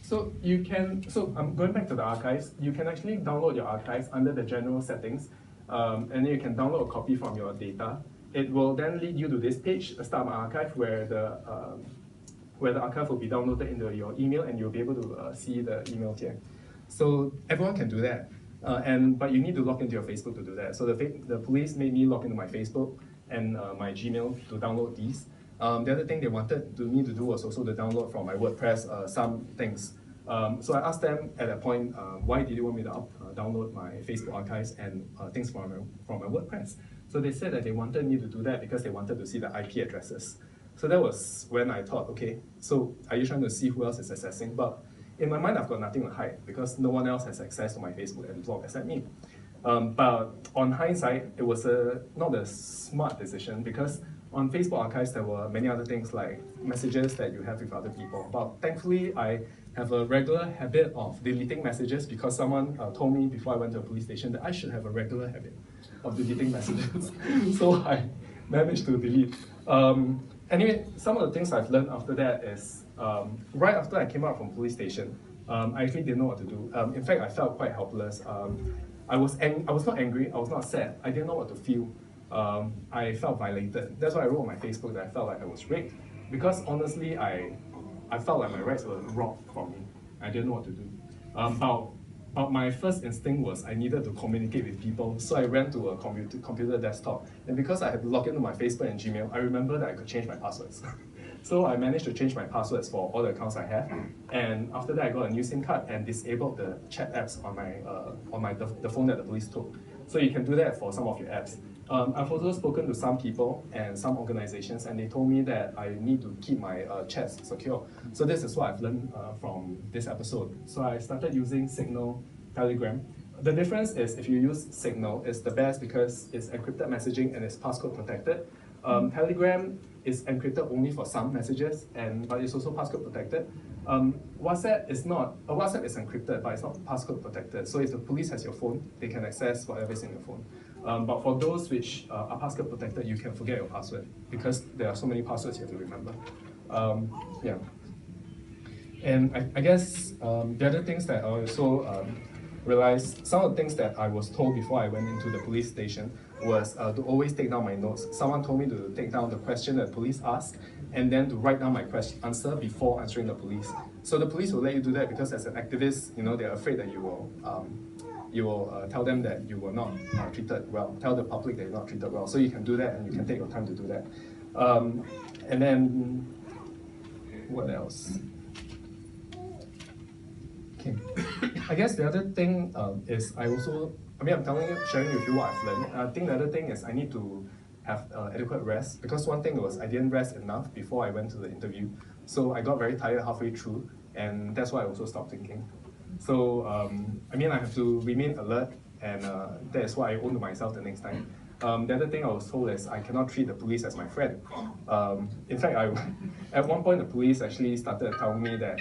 So you can, so I'm going back to the archives, you can actually download your archives under the general settings, and then you can download a copy from your data. It will then lead you to this page, Start My Archive, where the archive will be downloaded into your email, and you'll be able to see the email here. So everyone can do that, but you need to log into your Facebook to do that. So the police made me log into my Facebook and my Gmail to download these. The other thing they wanted me to do was also to download from my WordPress some things. So I asked them at that point, why did you want me to download my Facebook archives and things from my WordPress? So they said that they wanted me to do that because they wanted to see the IP addresses. So that was when I thought, okay, so are you trying to see who else is accessing? But in my mind, I've got nothing to hide because no one else has access to my Facebook and blog except me. But on hindsight, it was not a smart decision because on Facebook archives, there were many other things like messages that you have with other people. But thankfully, I have a regular habit of deleting messages because someone told me before I went to a police station that I should have a regular habit of deleting messages. So I managed to delete. Anyway, some of the things I've learned after that is, right after I came out from police station, I actually didn't know what to do. In fact, I felt quite helpless. I was not angry, I was not sad, I didn't know what to feel. I felt violated. That's why I wrote on my Facebook that I felt like I was raped. Because honestly, I felt like my rights were robbed from me. I didn't know what to do. But my first instinct was I needed to communicate with people, so I ran to a computer desktop. And because I had to log into my Facebook and Gmail, I remember that I could change my passwords. So I managed to change my passwords for all the accounts I have. And after that, I got a new SIM card and disabled the chat apps on the phone that the police took. So you can do that for some of your apps. I've also spoken to some people and some organizations, and they told me that I need to keep my chats secure. So this is what I've learned from this episode. So I started using Signal, Telegram. The difference is if you use Signal, it's the best because it's encrypted messaging and it's passcode protected. Telegram is encrypted only for some messages, but it's also passcode protected. WhatsApp is encrypted, but it's not passcode protected. So if the police has your phone, they can access whatever is in your phone. But for those which are passcode protected, you can forget your password because there are so many passwords you have to remember. Yeah. And I guess the other things that I also realized, some of the things that I was told before I went into the police station was to always take down my notes. Someone told me to take down the question that the police asked and then to write down my answer before answering the police. So the police will let you do that because as an activist, they're afraid that you will tell them that you were not treated well, tell the public that you're not treated well. So you can do that and you can take your time to do that. And then, what else? Okay. I guess the other thing is I'm sharing with you what I've learned. I think the other thing is I need to have adequate rest because one thing was I didn't rest enough before I went to the interview. So I got very tired halfway through and that's why I also stopped thinking. So, I have to remain alert and that is what I owe to myself the next time. The other thing I was told is I cannot treat the police as my friend. In fact, at one point the police actually started telling me that,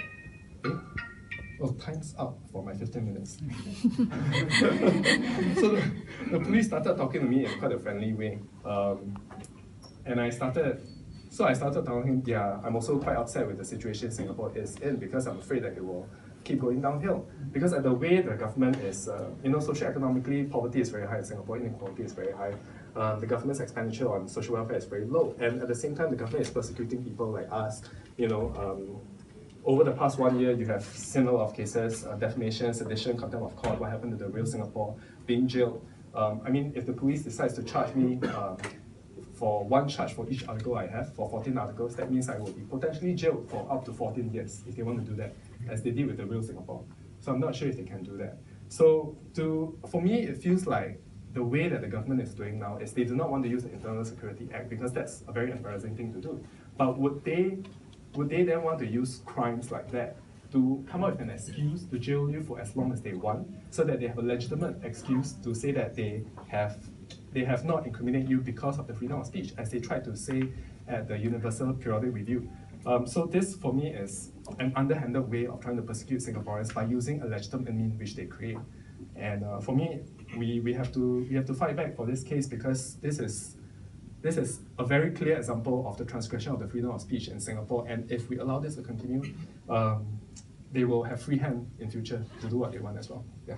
time's up for my 15 minutes. So the police started talking to me in quite a friendly way. And I started telling him, yeah, I'm also quite upset with the situation Singapore is in because I'm afraid that it will keep going downhill. Because the way the government is, socio-economically, poverty is very high in Singapore, inequality is very high. The government's expenditure on social welfare is very low. And at the same time, the government is persecuting people like us, over the past 1 year, you have seen a lot of cases, defamation, sedition, contempt of court, what happened to the real Singapore, being jailed. If the police decides to charge me for one charge for each article I have, for 14 articles, that means I will be potentially jailed for up to 14 years if they want to do that, as they did with the real Singapore. So I'm not sure if they can do that. So for me, it feels like the way that the government is doing now is they do not want to use the Internal Security Act because that's a very embarrassing thing to do. But would they then want to use crimes like that to come up with an excuse to jail you for as long as they want, so that they have a legitimate excuse to say that they have not incriminated you because of the freedom of speech, as they tried to say at the Universal Periodic Review. So this, for me, is an underhanded way of trying to persecute Singaporeans by using a legitimate mean which they create. And for me, we have to fight back for this case because this is a very clear example of the transgression of the freedom of speech in Singapore. And if we allow this to continue, they will have free hand in future to do what they want as well. Yeah.